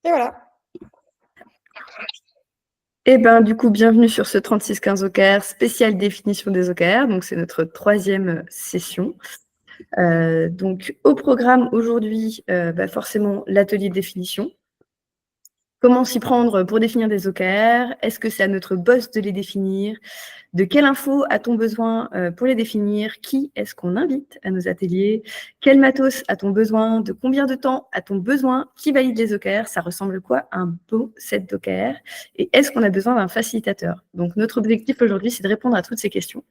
Et voilà. Eh bien, du coup, bienvenue sur ce 3615 OKR, spécial définition des OKR. Donc, c'est notre 3e session. Donc, au programme aujourd'hui, forcément, l'atelier de définition. Comment s'y prendre pour définir des OKR? Est-ce que c'est à notre boss de les définir? De quelle info a-t-on besoin pour les définir? Qui est-ce qu'on invite à nos ateliers? Quel matos a-t-on besoin? De combien de temps a-t-on besoin? Qui valide les OKR? Ça ressemble quoi à un beau set d'OKR? Et est-ce qu'on a besoin d'un facilitateur? Donc, notre objectif aujourd'hui, c'est de répondre à toutes ces questions,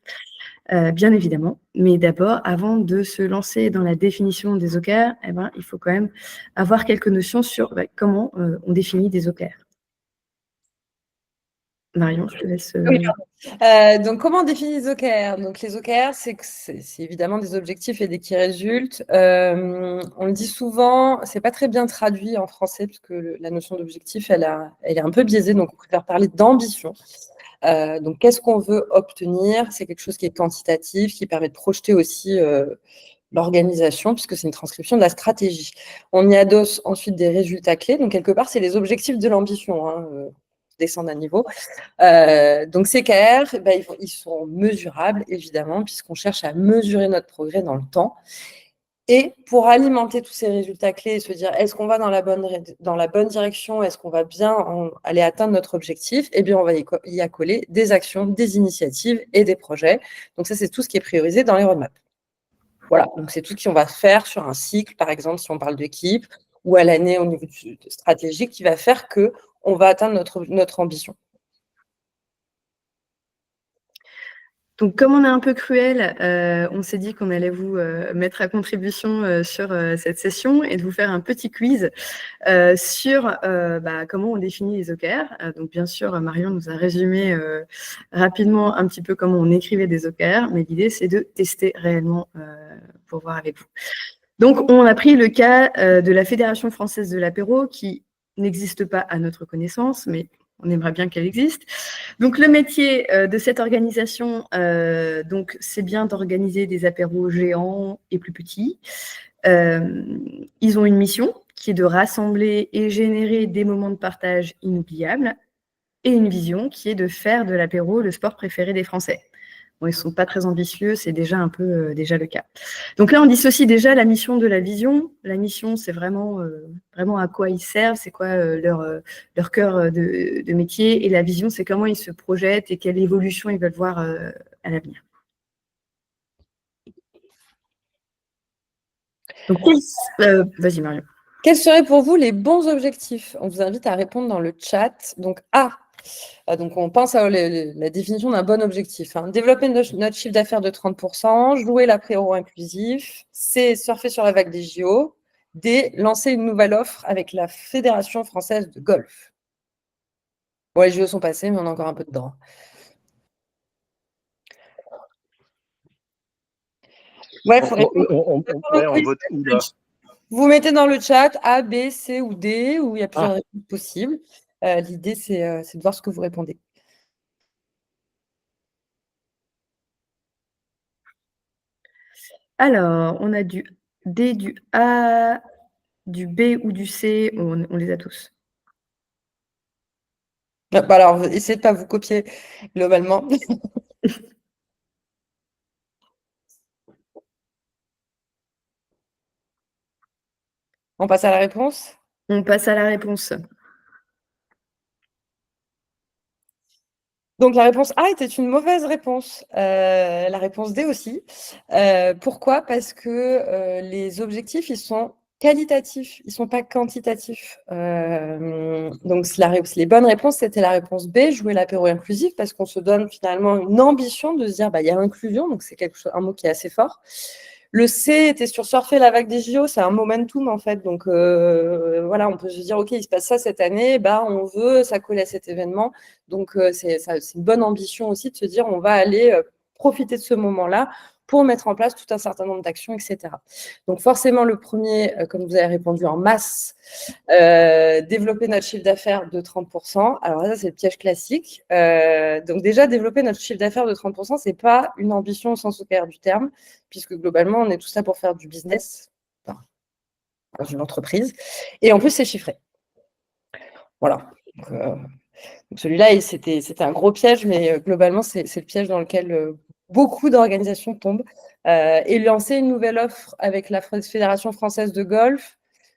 bien évidemment. Mais d'abord, avant de se lancer dans la définition des OKR, il faut quand même avoir quelques notions sur comment on définit des OKR. Marion, je te laisse. Oui, donc, comment on définit les OKR? Donc, les OKR, c'est évidemment des objectifs et des qui résultent. On le dit souvent, c'est pas très bien traduit en français, puisque la notion d'objectif, elle est un peu biaisée, donc on préfère parler d'ambition. Donc, qu'est-ce qu'on veut obtenir? C'est quelque chose qui est quantitatif, qui permet de projeter aussi l'organisation, puisque c'est une transcription de la stratégie. On y adosse ensuite des résultats clés. Donc, quelque part, c'est les objectifs de l'ambition, descendre à niveau. Donc, ces OKR, ils sont mesurables, évidemment, puisqu'on cherche à mesurer notre progrès dans le temps. Et pour alimenter tous ces résultats clés et se dire, est-ce qu'on va dans la bonne direction? Est-ce qu'on va bien aller atteindre notre objectif? Eh bien, on va y accoler des actions, des initiatives et des projets. Donc, ça, c'est tout ce qui est priorisé dans les roadmaps. Voilà, donc c'est tout ce qu'on va faire sur un cycle, par exemple, si on parle d'équipe, ou à l'année au niveau stratégique, qui va faire qu'on va atteindre notre ambition. Donc, comme on est un peu cruel, on s'est dit qu'on allait vous mettre à contribution sur cette session et de vous faire un petit quiz sur comment on définit les OKR. Donc, bien sûr, Marion nous a résumé rapidement un petit peu comment on écrivait des OKR, mais l'idée, c'est de tester réellement pour voir avec vous. Donc, on a pris le cas de la Fédération française de l'apéro, qui n'existe pas à notre connaissance, mais on aimerait bien qu'elle existe. Donc, le métier de cette organisation, c'est bien d'organiser des apéros géants et plus petits. Ils ont une mission qui est de rassembler et générer des moments de partage inoubliables, et une vision qui est de faire de l'apéro le sport préféré des Français. Bon, ils ne sont pas très ambitieux, c'est déjà un peu déjà le cas. Donc là, on dissocie déjà la mission de la vision. La mission, c'est vraiment à quoi ils servent, c'est quoi leur cœur de métier. Et la vision, c'est comment ils se projettent et quelle évolution ils veulent voir à l'avenir. Donc, vas-y, Marion. Quels seraient pour vous les bons objectifs? On vous invite à répondre dans le chat. Donc, donc on pense à la définition d'un bon objectif. Développer notre chiffre d'affaires de 30%, jouer l'apéro inclusif, C, surfer sur la vague des JO, D, lancer une nouvelle offre avec la Fédération française de golf. Bon, les JO sont passés, mais on a encore un peu dedans. Ouais, on vote où là? Vous mettez dans le chat A, B, C ou D, où il y a plusieurs réponses possibles. L'idée, c'est de voir ce que vous répondez. Alors, on a du D, du A, du B ou du C, on les a tous. Alors, essayez de ne pas vous copier globalement. On passe à la réponse? On passe à la réponse. Donc, la réponse A était une mauvaise réponse. La réponse D aussi. Pourquoi? Parce que les objectifs, ils sont qualitatifs, ils ne sont pas quantitatifs. Donc, les bonnes réponses, c'était la réponse B, jouer l'apéro inclusif, parce qu'on se donne finalement une ambition de se dire, il y a l'inclusion, donc c'est un mot qui est assez fort. Le C était sur surfer la vague des JO, c'est un momentum en fait. Donc voilà, on peut se dire, OK, il se passe ça cette année, on veut s'accoler à cet événement. Donc c'est une bonne ambition aussi de se dire, on va aller profiter de ce moment-là pour mettre en place tout un certain nombre d'actions, etc. Donc forcément, le premier, comme vous avez répondu en masse, développer notre chiffre d'affaires de 30%. Alors là, c'est le piège classique. Donc déjà, développer notre chiffre d'affaires de 30%, ce n'est pas une ambition au sens OKR du terme, puisque globalement, on est tous là pour faire du business dans une entreprise. Et en plus, c'est chiffré. Voilà. Donc celui-là, c'était un gros piège, mais globalement, c'est le piège dans lequel beaucoup d'organisations tombent. Et lancer une nouvelle offre avec la Fédération française de golf,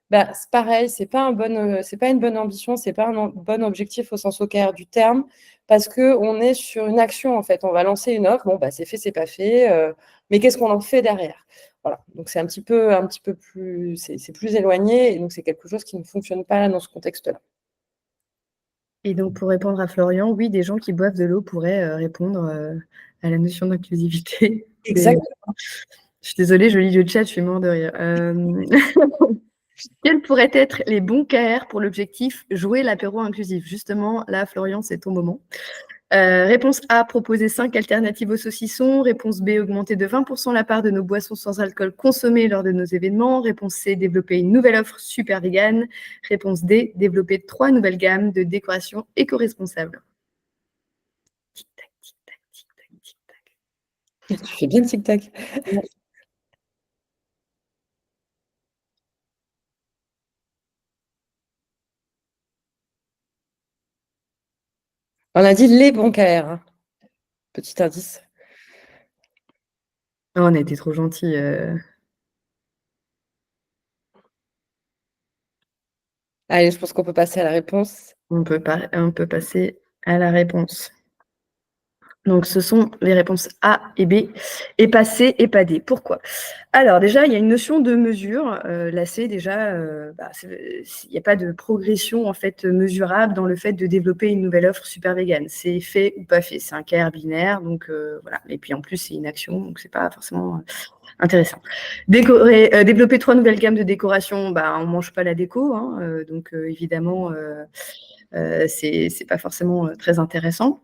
bah, c'est pareil, c'est pas une bonne ambition, c'est pas un bon objectif au sens OKR du terme, parce qu'on est sur une action, en fait. On va lancer une offre, bon, bah, c'est fait, c'est pas fait, mais qu'est-ce qu'on en fait derrière? Voilà. Donc c'est un petit peu plus, c'est plus éloigné, et donc c'est quelque chose qui ne fonctionne pas là, dans ce contexte-là. Et donc, pour répondre à Florian, oui, des gens qui boivent de l'eau pourraient répondre à la notion d'inclusivité. Exactement. Je suis désolée, je lis le chat, je suis mort de rire. Quels pourraient être les bons KR pour l'objectif jouer l'apéro inclusif? Justement, là, Florian, c'est ton moment. Réponse A, proposer 5 alternatives au saucisson. Réponse B, augmenter de 20% la part de nos boissons sans alcool consommées lors de nos événements. Réponse C, développer une nouvelle offre super vegan. Réponse D, développer 3 nouvelles gammes de décoration éco-responsable. Tic-tac, tic-tac, tic-tac, tic-tac. Tu fais bien le tic-tac. On a dit les bons KR. Hein. Petit indice. Oh, on a été trop gentils. Allez, je pense qu'on peut passer à la réponse. On peut passer à la réponse. Donc, ce sont les réponses A et B, et pas C et pas D. Pourquoi? Alors, déjà, il y a une notion de mesure. La C, déjà, il n'y a pas de progression en fait mesurable dans le fait de développer une nouvelle offre super vegan. C'est fait ou pas fait. C'est un KR binaire, donc voilà. Et puis en plus, c'est une action, donc c'est pas forcément intéressant. Développer 3 nouvelles gammes de décoration, on mange pas la déco, hein, donc évidemment, c'est pas forcément très intéressant.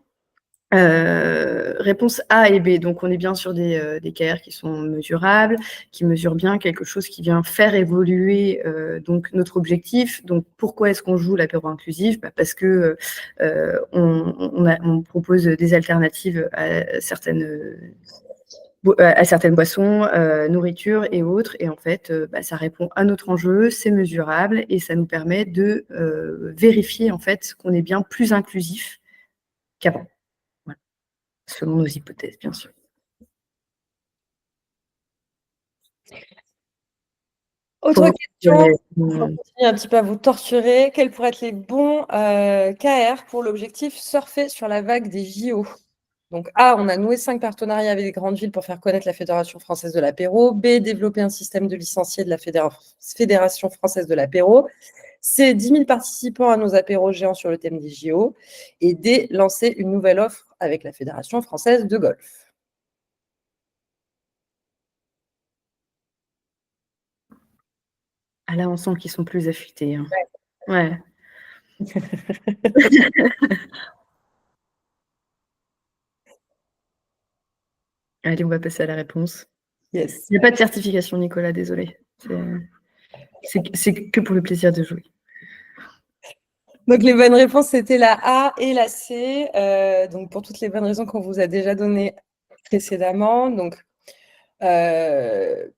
Réponse A et B, donc on est bien sur des KR qui sont mesurables, qui mesurent bien quelque chose qui vient faire évoluer donc notre objectif. Donc pourquoi est-ce qu'on joue l'apéro inclusif? Parce que on propose des alternatives à certaines boissons, nourriture et autres, et en fait ça répond à notre enjeu, c'est mesurable et ça nous permet de vérifier en fait qu'on est bien plus inclusif qu'avant. Selon nos hypothèses, bien sûr. Autre question, on va continuer un petit peu à vous torturer. Quels pourraient être les bons KR pour l'objectif surfer sur la vague des JO? Donc A, on a noué 5 partenariats avec des grandes villes pour faire connaître la Fédération française de l'apéro. B, développer un système de licenciés de la Fédération française de l'apéro. C, 10 000 participants à nos apéros géants sur le thème des JO. Et D, lancer une nouvelle offre avec la Fédération française de golf. Ah là, on sent qu'ils sont plus affûtés. Hein. Ouais. Allez, on va passer à la réponse. Yes. Il n'y a pas de certification, Nicolas, désolé. C'est que pour le plaisir de jouer. Donc, les bonnes réponses, c'était la A et la C. Donc, pour toutes les bonnes raisons qu'on vous a déjà données précédemment. Donc,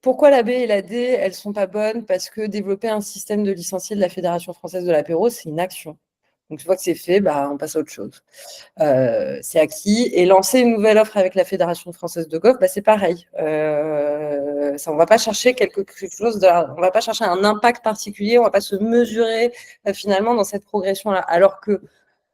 pourquoi la B et la D, elles ne sont pas bonnes? Parce que développer un système de licenciés de la Fédération française de l'apéro, c'est une action. Donc, une fois que c'est fait, on passe à autre chose. C'est acquis. Et lancer une nouvelle offre avec la Fédération française de golf, c'est pareil. On ne va pas chercher quelque chose, on ne va pas chercher un impact particulier, on ne va pas se mesurer finalement dans cette progression-là. Alors que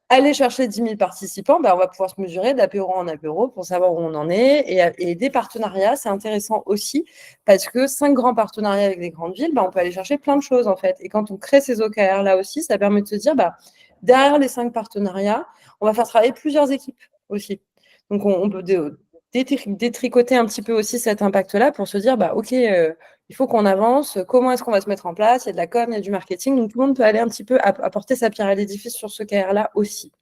aller chercher 10 000 participants, on va pouvoir se mesurer d'apéro en apéro pour savoir où on en est. Et des partenariats, c'est intéressant aussi parce que 5 grands partenariats avec des grandes villes, on peut aller chercher plein de choses en fait. Et quand on crée ces OKR-là aussi, ça permet de se dire, derrière les 5 partenariats, on va faire travailler plusieurs équipes aussi. Donc, on peut détricoter un petit peu aussi cet impact-là pour se dire, OK, il faut qu'on avance. Comment est-ce qu'on va se mettre en place? Il y a de la com, il y a du marketing. Donc, tout le monde peut aller un petit peu apporter sa pierre à l'édifice sur ce KR-là aussi.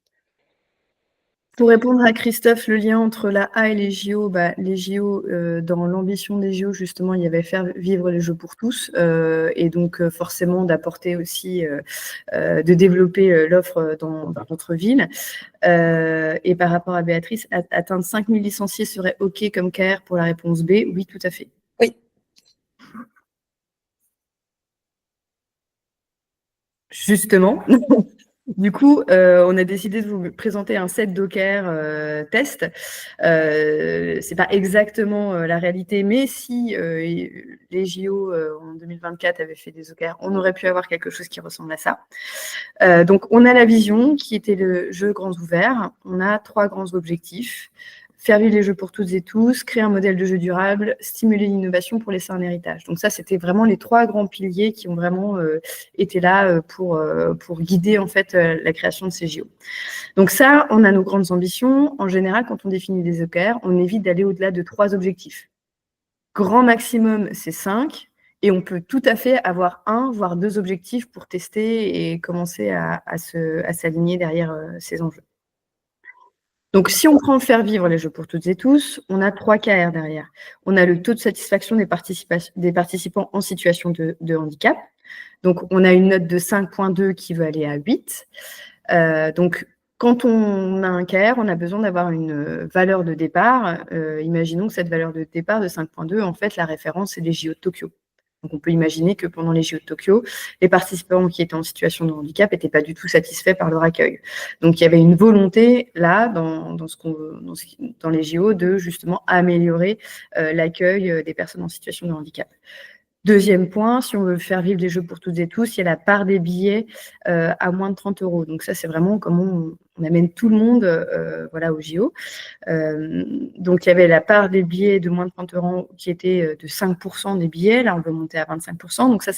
Pour répondre à Christophe, le lien entre la A et les JO, les JO, dans l'ambition des JO, justement, il y avait faire vivre les Jeux pour tous, et donc forcément d'apporter aussi, de développer l'offre dans notre ville. Et par rapport à Béatrice, atteindre 5 000 licenciés serait OK comme KR pour la réponse B? Oui, tout à fait. Oui. Justement. Du coup, on a décidé de vous présenter un set Docker test. C'est pas exactement la réalité, mais si les JO en 2024 avaient fait des OKR, on aurait pu avoir quelque chose qui ressemble à ça. Donc, on a la vision qui était le jeu grands ouverts. On a 3 grands objectifs. Faire vivre les jeux pour toutes et tous, créer un modèle de jeu durable, stimuler l'innovation pour laisser un héritage. Donc ça, c'était vraiment les 3 grands piliers qui ont vraiment été là pour guider en fait la création de ces JO. Donc ça, on a nos grandes ambitions. En général, quand on définit des OKR, on évite d'aller au-delà de 3 objectifs. Grand maximum, c'est 5. Et on peut tout à fait avoir 1, voire 2 objectifs pour tester et commencer à s'aligner derrière ces enjeux. Donc, si on prend faire vivre les jeux pour toutes et tous, on a 3 KR derrière. On a le taux de satisfaction des participants en situation de handicap. Donc, on a une note de 5,2 qui veut aller à 8. Donc, quand on a un KR, on a besoin d'avoir une valeur de départ. Imaginons que cette valeur de départ de 5,2, en fait, la référence, c'est les JO de Tokyo. Donc, on peut imaginer que pendant les JO de Tokyo, les participants qui étaient en situation de handicap n'étaient pas du tout satisfaits par leur accueil. Donc, il y avait une volonté, là, dans les JO, de justement améliorer l'accueil des personnes en situation de handicap. Deuxième point, si on veut faire vivre les jeux pour toutes et tous, il y a la part des billets à moins de 30 €. Donc ça, c'est vraiment comment on amène tout le monde voilà, au JO. Donc, il y avait la part des billets de moins de 30 € qui était de 5% des billets. Là, on veut monter à 25%. Donc ça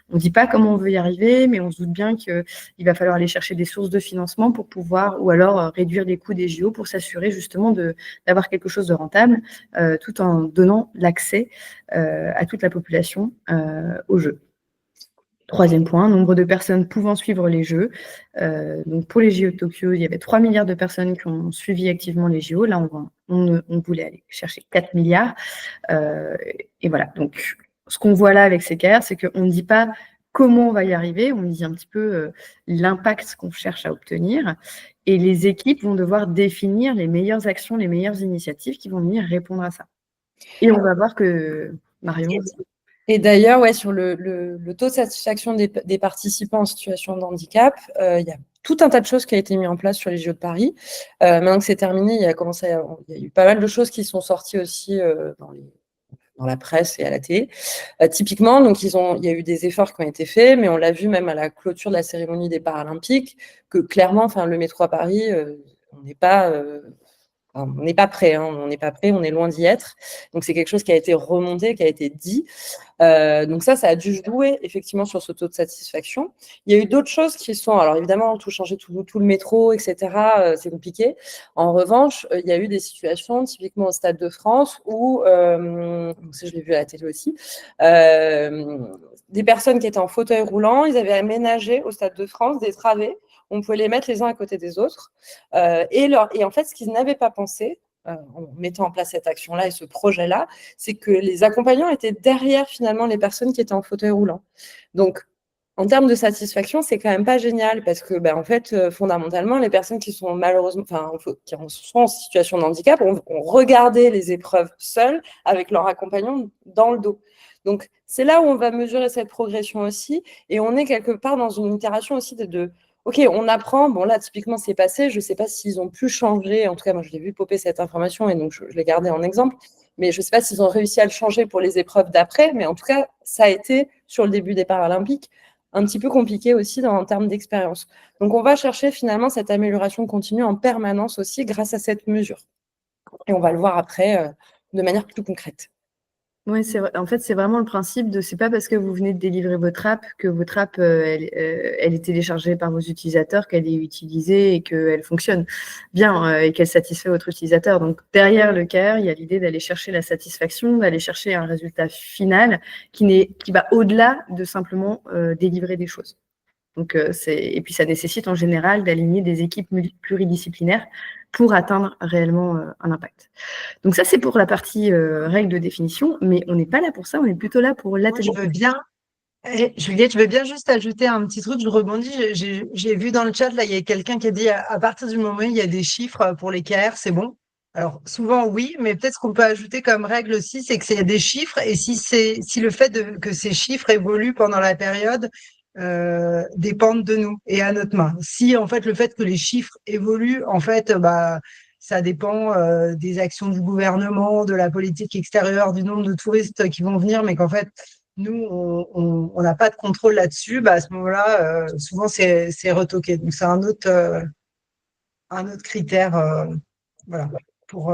on ne dit pas comment on veut y arriver, mais on se doute bien qu'il va falloir aller chercher des sources de financement pour pouvoir, ou alors réduire les coûts des JO pour s'assurer justement d'avoir quelque chose de rentable, tout en donnant l'accès à toute la population aux Jeux. Troisième point, nombre de personnes pouvant suivre les Jeux. Donc pour les JO de Tokyo, il y avait 3 milliards de personnes qui ont suivi activement les JO. Là, on voulait aller chercher 4 milliards. Et voilà, donc ce qu'on voit là avec ces CAR, c'est qu'on ne dit pas comment on va y arriver, on dit un petit peu l'impact qu'on cherche à obtenir. Et les équipes vont devoir définir les meilleures actions, les meilleures initiatives qui vont venir répondre à ça. Et on va voir que Marion... Et d'ailleurs, ouais, sur le taux de satisfaction des participants en situation de handicap, il y a tout un tas de choses qui ont été mises en place sur les JO de Paris. Maintenant que c'est terminé, il y a eu pas mal de choses qui sont sorties aussi dans la presse et à la télé. Typiquement, donc il y a eu des efforts qui ont été faits, mais on l'a vu même à la clôture de la cérémonie des Paralympiques, que clairement, enfin, le métro à Paris, on n'est pas prêt, on n'est pas prêt, on est loin d'y être. Donc c'est quelque chose qui a été remonté, qui a été dit. Donc ça a dû jouer effectivement sur ce taux de satisfaction. Il y a eu d'autres choses qui sont, alors évidemment, tout changer, tout le métro, etc., c'est compliqué. En revanche, il y a eu des situations, typiquement au Stade de France, où, ça je l'ai vu à la télé aussi, des personnes qui étaient en fauteuil roulant, ils avaient aménagé au Stade de France des travées. On pouvait les mettre les uns à côté des autres. Et en fait, ce qu'ils n'avaient pas pensé, en mettant en place cette action-là et ce projet-là, c'est que les accompagnants étaient derrière finalement les personnes qui étaient en fauteuil roulant. Donc, en termes de satisfaction, c'est quand même pas génial parce que, en fait, fondamentalement, les personnes qui sont malheureusement, qui sont en situation de handicap, ont regardé les épreuves seules avec leur accompagnant dans le dos. Donc, c'est là où on va mesurer cette progression aussi, et on est quelque part dans une itération aussi OK, on apprend. Bon, là, typiquement, c'est passé. Je ne sais pas s'ils ont pu changer. En tout cas, moi, je l'ai vu popper cette information et donc je l'ai gardée en exemple. Mais je ne sais pas s'ils ont réussi à le changer pour les épreuves d'après. Mais en tout cas, ça a été, sur le début des Paralympiques, un petit peu compliqué aussi en termes d'expérience. Donc, on va chercher finalement cette amélioration continue en permanence aussi grâce à cette mesure. Et on va le voir après de manière plus concrète. Oui, c'est vrai. En fait, c'est vraiment le principe de c'est pas parce que vous venez de délivrer votre app que votre app elle est téléchargée par vos utilisateurs, qu'elle est utilisée et qu'elle fonctionne bien et qu'elle satisfait votre utilisateur. Donc derrière le CARE, il y a l'idée d'aller chercher la satisfaction, d'aller chercher un résultat final qui va au-delà de simplement délivrer des choses. Donc, et puis ça nécessite en général d'aligner des équipes pluridisciplinaires pour atteindre réellement un impact. Donc ça, c'est pour la partie règles de définition, mais on n'est pas là pour ça, on est plutôt là pour l'atelier. Je veux bien. Juliette, je veux bien juste ajouter un petit truc, je rebondis. J'ai vu dans le chat, là, il y a quelqu'un qui a dit à partir du moment où il y a des chiffres pour les KR, c'est bon. Alors, souvent, oui, mais peut-être ce qu'on peut ajouter comme règle aussi, c'est qu'il y a des chiffres et si le fait que ces chiffres évoluent pendant la période dépendent de nous et à notre main. Si en fait le fait que les chiffres évoluent, en fait, ça dépend des actions du gouvernement, de la politique extérieure, du nombre de touristes qui vont venir, mais qu'en fait nous on n'a pas de contrôle là-dessus, à ce moment-là, souvent c'est retoqué. Donc c'est un autre critère, voilà, pour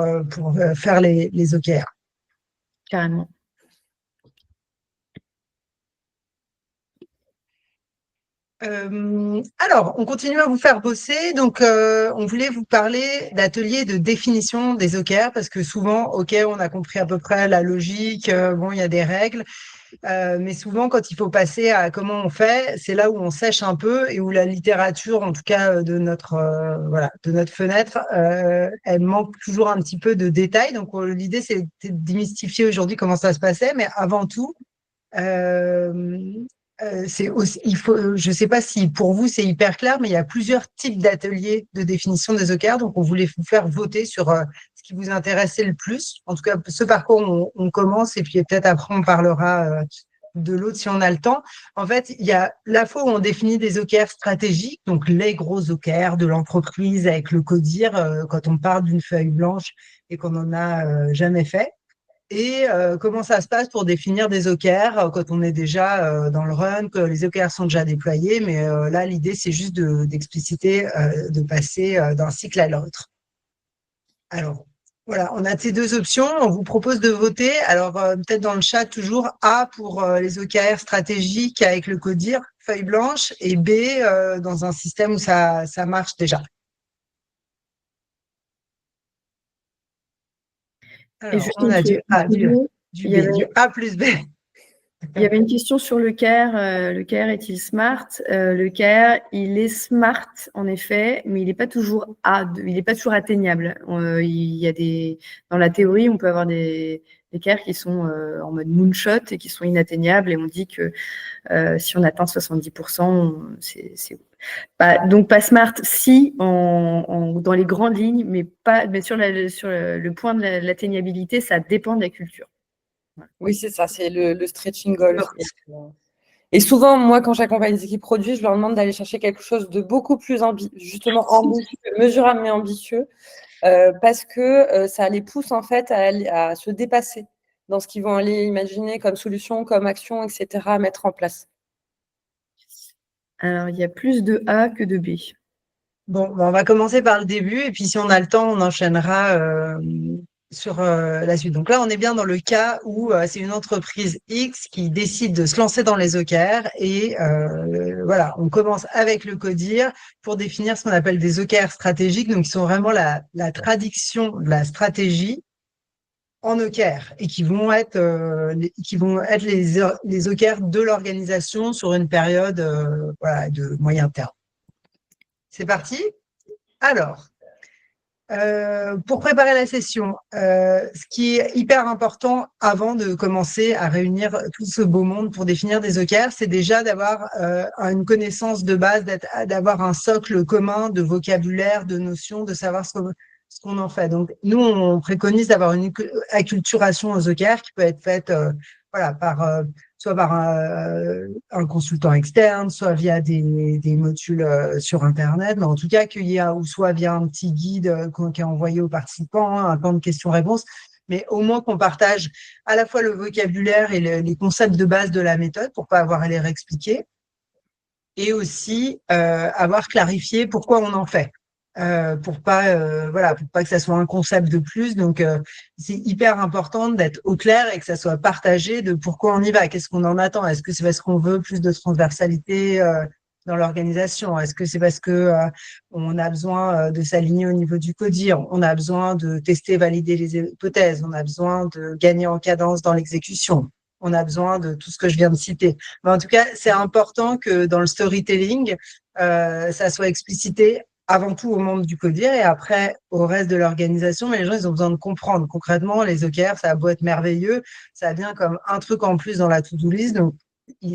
faire les OKR. Carrément. Alors, on continue à vous faire bosser. Donc, on voulait vous parler d'ateliers de définition des OKR parce que souvent, OK, on a compris à peu près la logique. Bon, il y a des règles. Mais souvent, quand il faut passer à comment on fait, c'est là où on sèche un peu et où la littérature, en tout cas de notre fenêtre, elle manque toujours un petit peu de détails. Donc, l'idée, c'est de démystifier aujourd'hui comment ça se passait. Mais avant tout, c'est aussi, je ne sais pas si pour vous c'est hyper clair, mais il y a plusieurs types d'ateliers de définition des OKR. Donc, on voulait vous faire voter sur ce qui vous intéressait le plus. En tout cas, ce parcours, on commence et puis peut-être après, on parlera de l'autre si on a le temps. En fait, il y a la fois où on définit des OKR stratégiques, donc les gros OKR de l'entreprise avec le CODIR, quand on parle d'une feuille blanche et qu'on n'en a jamais fait. Et comment ça se passe pour définir des OKR quand on est déjà dans le run, que les OKR sont déjà déployés, mais là, l'idée, c'est juste d'expliciter, de passer d'un cycle à l'autre. Alors, voilà, on a ces deux options. On vous propose de voter. Alors, peut-être dans le chat, toujours A pour les OKR stratégiques avec le CODIR, feuille blanche, et B dans un système où ça marche déjà. Alors, on a du A, du B, du A plus B. Il y avait une question sur le CARE. Le CARE est-il smart? Le CARE, il est smart, en effet, mais il n'est pas toujours il n'est pas toujours atteignable. Il y a dans la théorie, on peut avoir des CARE qui sont en mode moonshot et qui sont inatteignables. Et on dit que si on atteint 70%, c'est donc pas smart, si, dans les grandes lignes, mais sur le point de l'atteignabilité, ça dépend de la culture. Oui, c'est ça, c'est le stretching goal. Et souvent, moi, quand j'accompagne les équipes produits, je leur demande d'aller chercher quelque chose de beaucoup plus ambitieux, mesurable mais ambitieux, parce que ça les pousse en fait à se dépasser dans ce qu'ils vont aller imaginer comme solution, comme action, etc., à mettre en place. Alors, il y a plus de A que de B. Bon, on va commencer par le début et puis si on a le temps, on enchaînera sur la suite. Donc là, on est bien dans le cas où c'est une entreprise X qui décide de se lancer dans les OKR et voilà, on commence avec le CODIR pour définir ce qu'on appelle des OKR stratégiques, donc qui sont vraiment la traduction de la stratégie en OKR et qui vont être les OKR de l'organisation sur une période de moyen terme. C'est parti. Alors, pour préparer la session, ce qui est hyper important avant de commencer à réunir tout ce beau monde pour définir des OKR, c'est déjà d'avoir une connaissance de base, d'avoir un socle commun de vocabulaire, de notions, de savoir ce qu'on en fait. Donc, nous, on préconise d'avoir une acculturation aux OKR qui peut être faite soit par un consultant externe, soit via des modules sur Internet, mais en tout cas ou soit via un petit guide qui est envoyé aux participants, un temps de questions-réponses, mais au moins qu'on partage à la fois le vocabulaire et les concepts de base de la méthode pour pas avoir à les réexpliquer, et aussi avoir clarifié pourquoi on en fait. Pour pas que ça soit un concept de plus. Donc, c'est hyper important d'être au clair et que ça soit partagé de pourquoi on y va, qu'est-ce qu'on en attend. Est-ce que c'est parce qu'on veut plus de transversalité dans l'organisation? Est-ce que c'est parce que on a besoin de s'aligner au niveau du CODIR? On a besoin de tester, valider les hypothèses? On a besoin de gagner en cadence dans l'exécution? On a besoin de tout ce que je viens de citer. Mais en tout cas, c'est important que dans le storytelling, ça soit explicité avant tout aux membres du CODIR et après au reste de l'organisation. Mais les gens, ils ont besoin de comprendre. Concrètement, les OKR, ça a beau être merveilleux, ça vient comme un truc en plus dans la to-do list. Donc,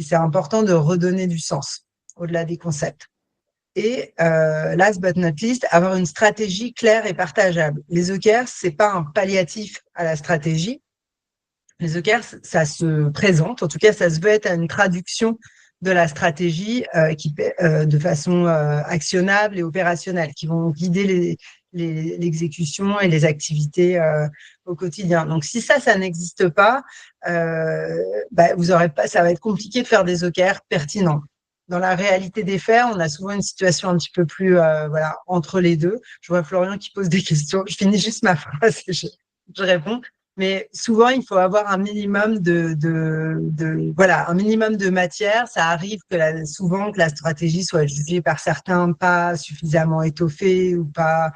c'est important de redonner du sens au-delà des concepts. Et last but not least, avoir une stratégie claire et partageable. Les OKR, c'est pas un palliatif à la stratégie. Les OKR, ça se présente, en tout cas, ça se veut être une traduction de la stratégie de façon actionnable et opérationnelle, qui vont guider l'exécution et les activités au quotidien. Donc, si ça n'existe pas, vous aurez pas, ça va être compliqué de faire des OKR pertinents. Dans la réalité des faits, on a souvent une situation un petit peu plus entre les deux. Je vois Florian qui pose des questions. Je finis juste ma phrase et je réponds. Mais souvent, il faut avoir un minimum un minimum de matière. Ça arrive souvent que la stratégie soit jugée par certains pas suffisamment étoffée ou pas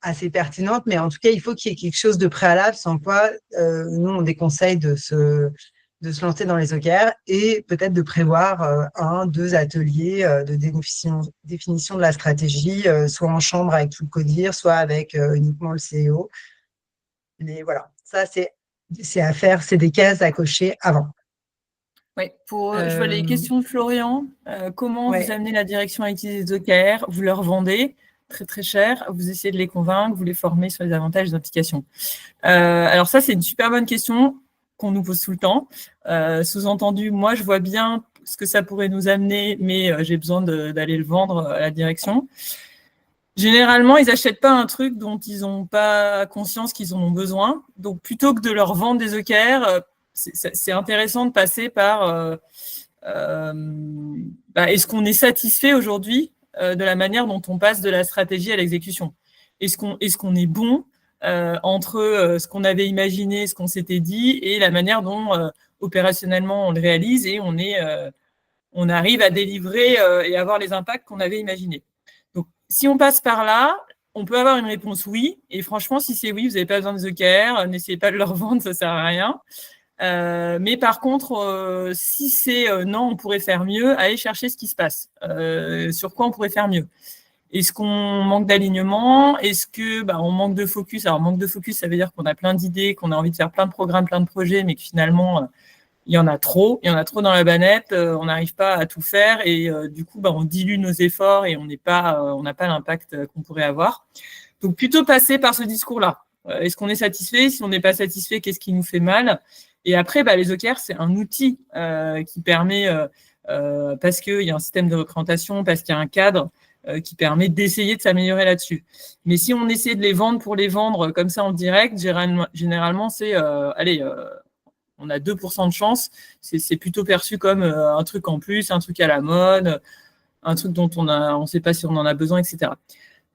assez pertinente. Mais en tout cas, il faut qu'il y ait quelque chose de préalable, sans quoi nous, on déconseille de se lancer dans les OKR et peut-être de prévoir 2 ateliers de définition de la stratégie, soit en chambre avec tout le CODIR, soit avec uniquement le CEO. Mais voilà, ça, c'est à faire, c'est des cases à cocher avant. Oui, je vois les questions de Florian. Comment vous amenez la direction à utiliser les OKR? Vous leur vendez très, très cher. Vous essayez de les convaincre, vous les formez sur les avantages des applications. Alors ça, c'est une super bonne question qu'on nous pose tout le temps. Sous-entendu, moi, je vois bien ce que ça pourrait nous amener, mais j'ai besoin d'aller le vendre à la direction. Généralement, ils n'achètent pas un truc dont ils n'ont pas conscience qu'ils en ont besoin. Donc, plutôt que de leur vendre des OKR, c'est intéressant de passer par est-ce qu'on est satisfait aujourd'hui de la manière dont on passe de la stratégie à l'exécution? Est-ce qu'on est bon entre ce qu'on avait imaginé, ce qu'on s'était dit, et la manière dont opérationnellement on le réalise et on arrive à délivrer et avoir les impacts qu'on avait imaginés. Donc, si on passe par là, on peut avoir une réponse oui. Et franchement, si c'est oui, vous n'avez pas besoin des OKR, n'essayez pas de leur vendre, ça ne sert à rien. Mais par contre, si c'est non, on pourrait faire mieux, allez chercher ce qui se passe. Sur quoi on pourrait faire mieux? Est-ce qu'on manque d'alignement? Est-ce que on manque de focus? Alors, manque de focus, ça veut dire qu'on a plein d'idées, qu'on a envie de faire plein de programmes, plein de projets, mais que finalement, il y en a trop dans la banette, on n'arrive pas à tout faire et du coup, on dilue nos efforts et on n'a pas l'impact qu'on pourrait avoir. Donc, plutôt passer par ce discours-là. Est-ce qu'on est satisfait? Si on n'est pas satisfait, qu'est-ce qui nous fait mal? Et après, les OKR, c'est un outil qui permet, parce qu'il y a un système de représentation, parce qu'il y a un cadre qui permet d'essayer de s'améliorer là-dessus. Mais si on essaie de les vendre pour les vendre comme ça en direct, généralement, c'est on a 2% de chance. C'est plutôt perçu comme un truc en plus, un truc à la mode, un truc dont on ne sait pas si on en a besoin, etc.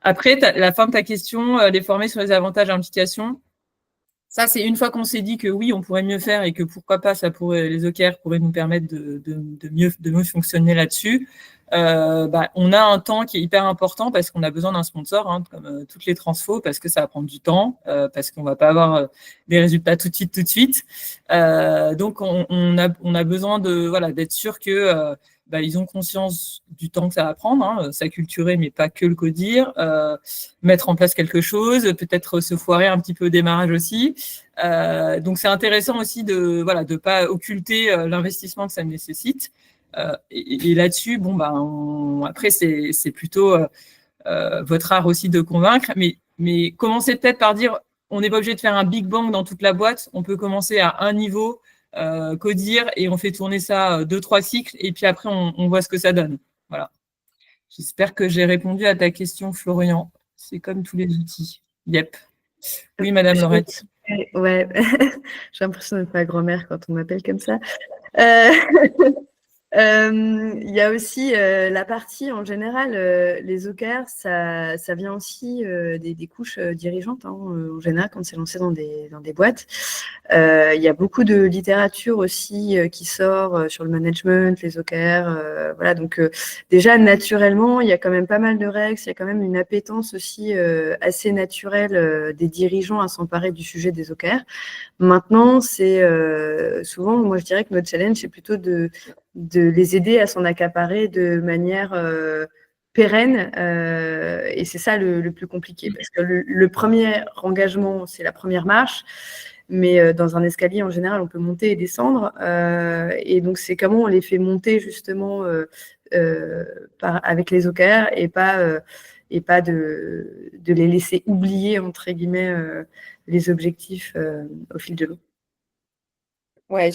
Après, la fin de ta question, les former sur les avantages et implications. Ça, c'est une fois qu'on s'est dit que oui, on pourrait mieux faire et que pourquoi pas, les OKR pourraient nous permettre de mieux fonctionner là-dessus. On a un temps qui est hyper important parce qu'on a besoin d'un sponsor, comme toutes les transfos, parce que ça va prendre du temps, parce qu'on va pas avoir des résultats tout de suite. Donc, on a besoin d'être sûr que ils ont conscience du temps que ça va prendre, s'acculturer, mais pas que le codir, mettre en place quelque chose, peut-être se foirer un petit peu au démarrage aussi. Donc, c'est intéressant aussi de pas occulter l'investissement que ça nécessite. Et là-dessus, après, c'est plutôt votre art aussi de convaincre, mais commencez peut-être par dire, on n'est pas obligé de faire un big bang dans toute la boîte, on peut commencer à un niveau, codir, et on fait tourner ça 2-3 cycles, et puis après, on voit ce que ça donne. Voilà. J'espère que j'ai répondu à ta question, Florian. C'est comme tous les outils. Yep. Oui, Madame Laurette. Ouais, j'ai l'impression d'être ma grand-mère quand on m'appelle comme ça. Il y a aussi la partie, en général, les OKR, ça vient aussi des couches dirigeantes, en général, quand c'est lancé dans des boîtes. Il y a beaucoup de littérature aussi qui sort sur le management, les OKR. Voilà, donc déjà, naturellement, il y a quand même pas mal de règles, il y a quand même une appétence aussi assez naturelle des dirigeants à s'emparer du sujet des OKR. Maintenant, c'est souvent, moi je dirais que notre challenge, c'est plutôt de les aider à s'en accaparer de manière pérenne, et c'est ça le plus compliqué, parce que le premier engagement, c'est la première marche, mais dans un escalier, en général, on peut monter et descendre, et donc c'est comment on les fait monter justement avec les OKR et pas de les laisser oublier, entre guillemets, les objectifs au fil de l'eau. Ouais,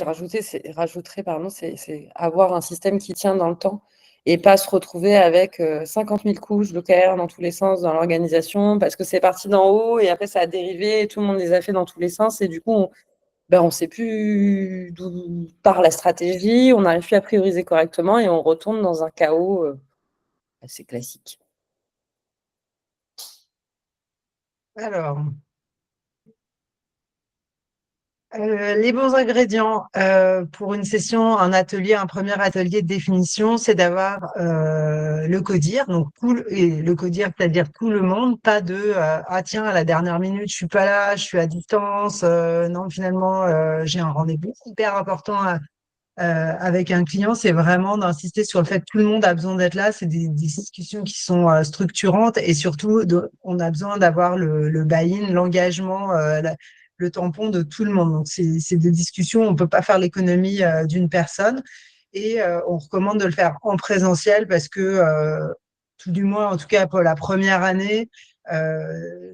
rajouterais, pardon, c'est avoir un système qui tient dans le temps et pas se retrouver avec 50 000 couches d'OKR dans tous les sens dans l'organisation parce que c'est parti d'en haut et après ça a dérivé et tout le monde les a fait dans tous les sens et du coup, on ne sait plus d'où part la stratégie, on n'arrive plus à prioriser correctement et on retourne dans un chaos assez classique. Alors, les bons ingrédients pour une session, un premier atelier de définition, c'est d'avoir le CODIR, donc et le CODIR, c'est-à-dire tout le monde, pas de ah tiens, à la dernière minute, je suis pas là, je suis à distance, non, finalement, j'ai un rendez-vous hyper important avec un client, c'est vraiment d'insister sur le fait que tout le monde a besoin d'être là. C'est des discussions qui sont structurantes et surtout, on a besoin d'avoir le buy-in, l'engagement, le tampon de tout le monde. Donc, c'est des discussions, on ne peut pas faire l'économie d'une personne et on recommande de le faire en présentiel parce que, tout du moins, en tout cas pour la première année,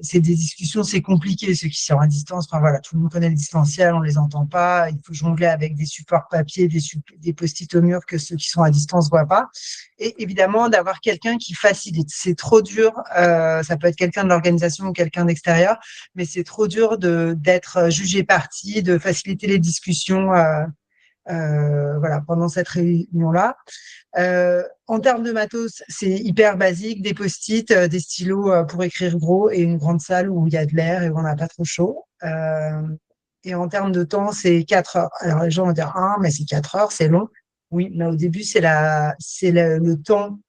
c'est des discussions, c'est compliqué, ceux qui sont à distance. Enfin voilà, tout le monde connaît le distanciel, on les entend pas. Il faut jongler avec des supports papier, des post-it au mur que ceux qui sont à distance voient pas. Et évidemment, d'avoir quelqu'un qui facilite. C'est trop dur. Ça peut être quelqu'un de l'organisation ou quelqu'un d'extérieur, mais c'est trop dur d'être jugé parti, de faciliter les discussions. Voilà, pendant cette réunion-là. En termes de matos, c'est hyper basique, des post-it, des stylos pour écrire gros et une grande salle où il y a de l'air et où on n'a pas trop chaud. Et en termes de temps, c'est 4 heures. Alors les gens vont dire, ah, mais c'est 4 heures, c'est long. Oui, mais au début, c'est le temps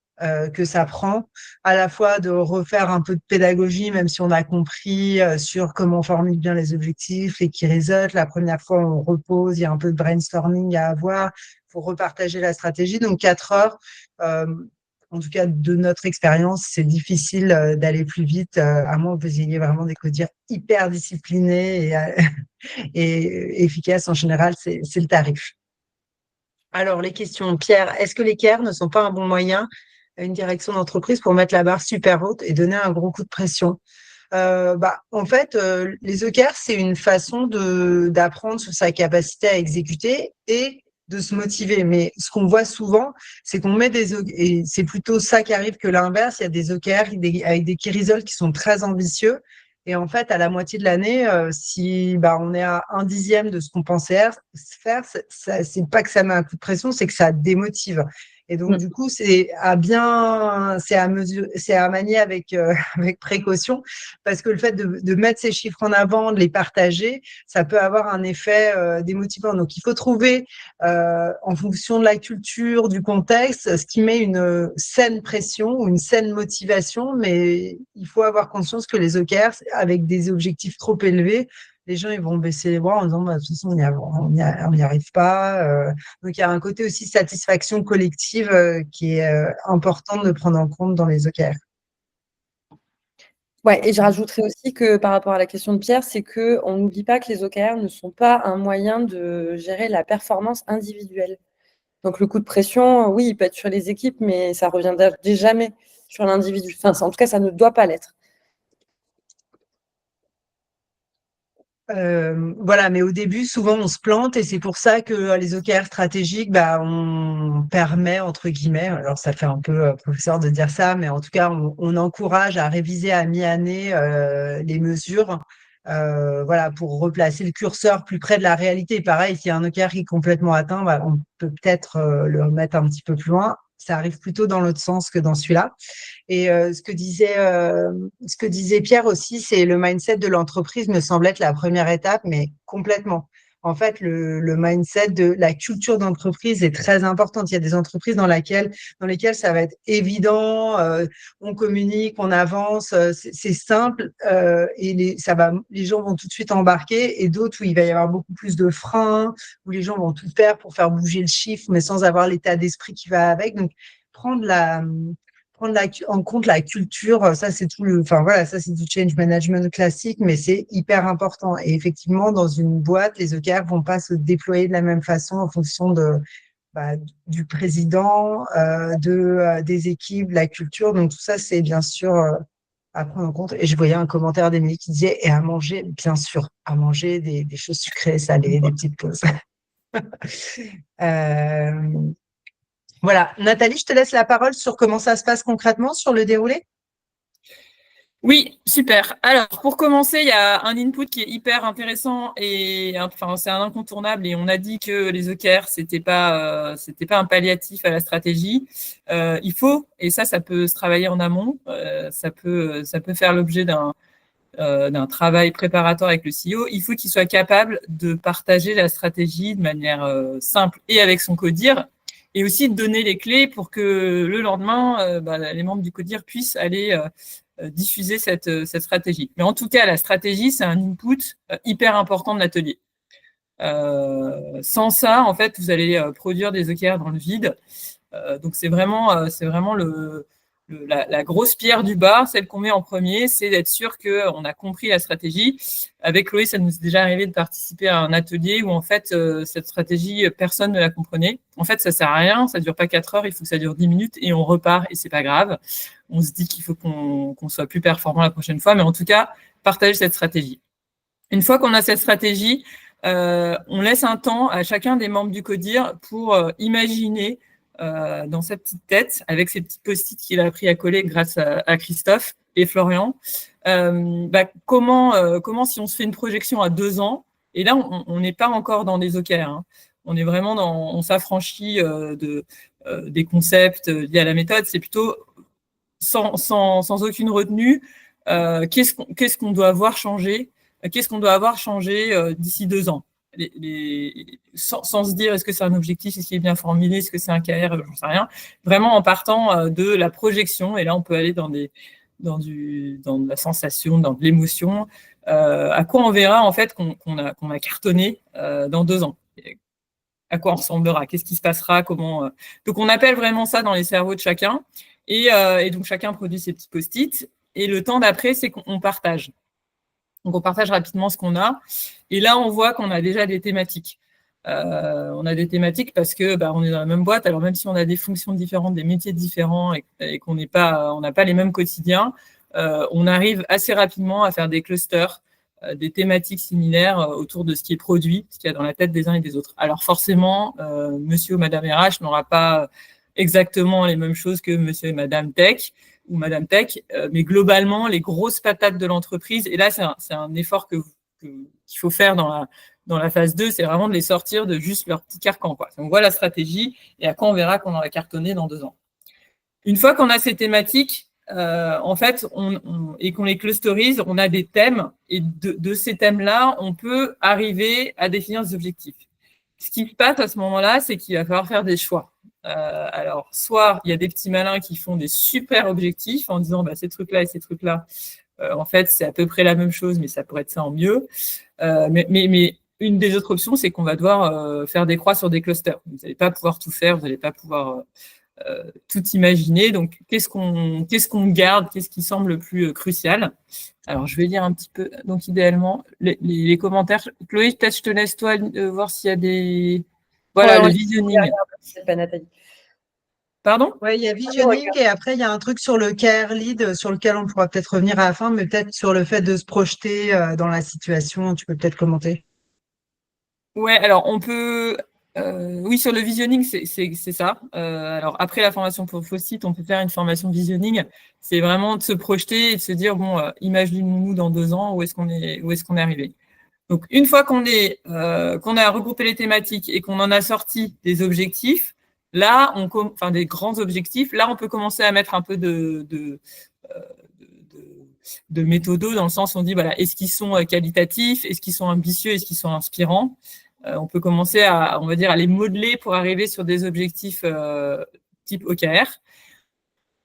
que ça prend, à la fois de refaire un peu de pédagogie, même si on a compris sur comment on formule bien les objectifs, les key results. La première fois, on repose, il y a un peu de brainstorming à avoir pour repartager la stratégie. Donc, 4 heures, en tout cas, de notre expérience, c'est difficile d'aller plus vite, à moins que vous ayez vraiment des codires hyper disciplinés et efficaces. En général, c'est le tarif. Alors, les questions. Pierre, est-ce que les CAIR ne sont pas un bon moyen à une direction d'entreprise pour mettre la barre super haute et donner un gros coup de pression? En fait, les OKR, c'est une façon d'apprendre sur sa capacité à exécuter et de se motiver. Mais ce qu'on voit souvent, c'est qu'on met et c'est plutôt ça qui arrive que l'inverse. Il y a des OKR avec des key results qui sont très ambitieux. Et en fait, à la moitié de l'année, si on est à 1/10 de ce qu'on pensait faire, c'est pas que ça met un coup de pression, c'est que ça démotive. Et donc, du coup, c'est à manier avec, avec précaution, parce que le fait de mettre ces chiffres en avant, de les partager, ça peut avoir un effet démotivant. Donc, il faut trouver, en fonction de la culture, du contexte, ce qui met une saine pression ou une saine motivation, mais il faut avoir conscience que les OKR, avec des objectifs trop élevés, les gens ils vont baisser les bras en disant de toute façon on n'y arrive pas. Donc il y a un côté aussi satisfaction collective qui est important de prendre en compte dans les OKR. Ouais, et je rajouterais aussi que par rapport à la question de Pierre, c'est qu'on n'oublie pas que les OKR ne sont pas un moyen de gérer la performance individuelle. Donc le coup de pression, oui, il peut être sur les équipes, mais ça ne reviendra jamais sur l'individu. Enfin, en tout cas, ça ne doit pas l'être. Voilà, mais au début, souvent, on se plante et c'est pour ça que les OKR stratégiques, on permet, entre guillemets, alors ça fait un peu professeur de dire ça, mais en tout cas, on encourage à réviser à mi-année les mesures, voilà, pour replacer le curseur plus près de la réalité. Pareil, s'il y a un OKR qui est complètement atteint, on peut peut-être le remettre un petit peu plus loin. Ça arrive plutôt dans l'autre sens que dans celui-là. Et ce que disait Pierre aussi, c'est le mindset de l'entreprise me semble être la première étape, mais complètement. En fait, le mindset de la culture d'entreprise est très importante. Il y a des entreprises dans lesquelles ça va être évident, on communique, on avance, c'est simple et les gens vont tout de suite embarquer. Et d'autres où il va y avoir beaucoup plus de freins, où les gens vont tout faire pour faire bouger le chiffre, mais sans avoir l'état d'esprit qui va avec. Donc, prendre en compte la culture, ça c'est ça c'est du change management classique, mais c'est hyper important. Et effectivement, dans une boîte, les OKR vont pas se déployer de la même façon en fonction du président, des équipes, de la culture. Donc tout ça, c'est bien sûr à prendre en compte. Et je voyais un commentaire d'Emilie qui disait et à manger, bien sûr, à manger des choses sucrées, salées, des petites choses. Voilà. Nathalie, je te laisse la parole sur comment ça se passe concrètement sur le déroulé. Oui, super. Alors, pour commencer, il y a un input qui est hyper intéressant et enfin, c'est un incontournable. Et on a dit que les OKR, c'était pas un palliatif à la stratégie. Il faut, et ça peut se travailler en amont. Ça peut faire l'objet d'un travail préparatoire avec le CEO. Il faut qu'il soit capable de partager la stratégie de manière simple et avec son codir, et aussi de donner les clés pour que le lendemain, les membres du codir puissent aller diffuser cette stratégie. Mais en tout cas, la stratégie, c'est un input hyper important de l'atelier. Sans ça, en fait, vous allez produire des OKR dans le vide. Donc, c'est vraiment la grosse pierre du bas, celle qu'on met en premier, c'est d'être sûr qu'on a compris la stratégie. Avec Chloé, ça nous est déjà arrivé de participer à un atelier où, en fait, cette stratégie, personne ne la comprenait. En fait, ça sert à rien, ça dure pas 4 heures, il faut que ça dure 10 minutes et on repart et c'est pas grave. On se dit qu'il faut qu'on soit plus performant la prochaine fois, mais en tout cas, partager cette stratégie. Une fois qu'on a cette stratégie, on laisse un temps à chacun des membres du CODIR pour imaginer dans sa petite tête, avec ses petits post-it qu'il a appris à coller grâce à Christophe et Florian, comment si on se fait une projection à 2 ans, et là, on n'est pas encore dans des OKR, hein. On est vraiment on s'affranchit des concepts liés à la méthode, c'est plutôt sans aucune retenue, qu'est-ce qu'on doit avoir changé, d'ici 2 ans. Sans se dire est-ce que c'est un objectif, est-ce qu'il est bien formulé, est-ce que c'est un KR, j'en sais rien. Vraiment en partant de la projection, et là on peut aller dans de la sensation, dans de l'émotion, à quoi on verra en fait qu'on a cartonné dans 2 ans. À quoi on ressemblera, qu'est-ce qui se passera, comment. Donc on appelle vraiment ça dans les cerveaux de chacun, et donc chacun produit ses petits post-it, et le temps d'après c'est qu'on partage. Donc, on partage rapidement ce qu'on a. Et là, on voit qu'on a déjà des thématiques. On a des thématiques parce que on est dans la même boîte. Alors, même si on a des fonctions différentes, des métiers différents et qu'on n'a pas les mêmes quotidiens, on arrive assez rapidement à faire des clusters, des thématiques similaires autour de ce qui est produit, ce qu'il y a dans la tête des uns et des autres. Alors, forcément, monsieur ou madame RH n'aura pas exactement les mêmes choses que monsieur et madame Tech, ou Madame Tech, mais globalement, les grosses patates de l'entreprise, et là, c'est un effort qu'il faut faire dans la phase 2, c'est vraiment de les sortir de juste leur petit carcan, quoi. On voit la stratégie, et à quoi on verra qu'on aura cartonné dans 2 ans. Une fois qu'on a ces thématiques, en fait, et qu'on les clusterise, on a des thèmes, et de ces thèmes-là, on peut arriver à définir des objectifs. Ce qui se passe à ce moment-là, c'est qu'il va falloir faire des choix. Alors, soit il y a des petits malins qui font des super objectifs en disant ces trucs-là et ces trucs-là, en fait, c'est à peu près la même chose, mais ça pourrait être ça en mieux. Mais une des autres options, c'est qu'on va devoir faire des croix sur des clusters. Vous n'allez pas pouvoir tout faire, vous n'allez pas pouvoir tout imaginer. Donc, qu'est-ce qu'on garde, qu'est-ce qui semble le plus crucial? Alors, je vais lire un petit peu. Donc, idéalement, les commentaires. Chloé, peut-être je te laisse toi voir s'il y a des. Voilà, le visioning. C'est pas Nathalie. Pardon? Oui, il y a visioning et après, il y a un truc sur le KR lead sur lequel on pourra peut-être revenir à la fin, mais peut-être sur le fait de se projeter dans la situation, tu peux peut-être commenter. Ouais, alors on peut. Oui, sur le visioning, c'est ça. Alors après la formation pour Faucit, on peut faire une formation visioning. C'est vraiment de se projeter et de se dire imaginons-nous dans 2 ans, où est-ce qu'on est arrivé. Donc une fois qu'on a regroupé les thématiques et qu'on en a sorti des objectifs, là, des grands objectifs, là on peut commencer à mettre un peu de méthodo, dans le sens où on dit est-ce qu'ils sont qualitatifs, est-ce qu'ils sont ambitieux, est-ce qu'ils sont inspirants. On peut commencer à les modeler pour arriver sur des objectifs type OKR.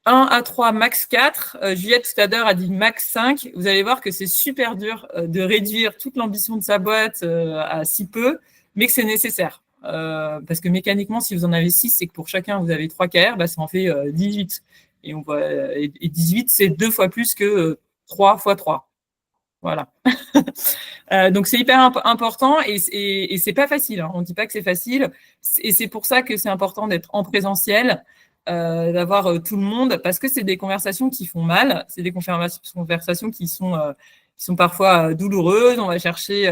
1 à 3, max 4. Juliette tout à l'heure a dit max 5. Vous allez voir que c'est super dur de réduire toute l'ambition de sa boîte à si peu, mais que c'est nécessaire. Parce que mécaniquement, si vous en avez 6 et que pour chacun vous avez 3 KR, ça en fait 18. Et 18, c'est 2 fois plus que 3 fois 3. Voilà. Donc, c'est hyper important et c'est pas facile. Hein. On ne dit pas que c'est facile. Et c'est pour ça que c'est important d'être en présentiel, d'avoir tout le monde, parce que c'est des conversations qui font mal. C'est des conversations qui sont sont parfois douloureuses. On va chercher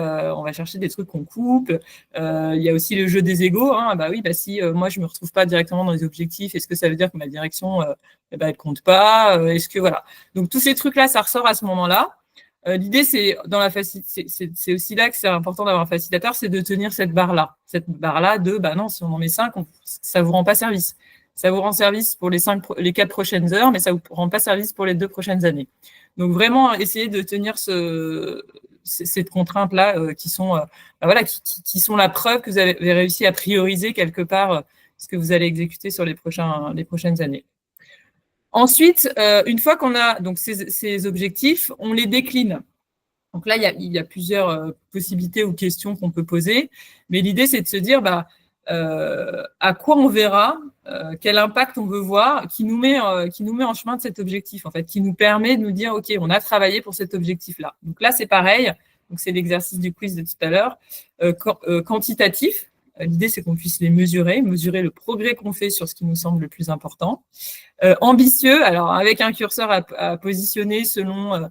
des trucs qu'on coupe. Il y a aussi le jeu des égos. Hein. Bah oui, bah si moi je me retrouve pas directement dans les objectifs, est-ce que ça veut dire que ma direction elle compte pas? Est-ce que voilà. Donc tous ces trucs-là, ça ressort à ce moment-là. L'idée, c'est c'est aussi là que c'est important d'avoir un facilitateur, c'est de tenir cette barre-là de bah non, si on en met 5, ça vous rend pas service. Ça vous rend service pour les 4 prochaines heures, mais ça vous rend pas service pour les 2 prochaines années. Donc vraiment essayer de tenir cette contrainte-là qui sont qui sont la preuve que vous avez réussi à prioriser quelque part ce que vous allez exécuter sur les prochaines années. Ensuite, une fois qu'on a donc ces objectifs, on les décline. Donc là, il y a plusieurs possibilités ou questions qu'on peut poser, mais l'idée, c'est de se dire à quoi on verra, quel impact on veut voir, qui nous met en chemin de cet objectif, en fait, qui nous permet de nous dire, OK, on a travaillé pour cet objectif-là. Donc là, c'est pareil, donc c'est l'exercice du quiz de tout à l'heure, quantitatif. L'idée, c'est qu'on puisse les mesurer le progrès qu'on fait sur ce qui nous semble le plus important. Ambitieux, alors avec un curseur à positionner selon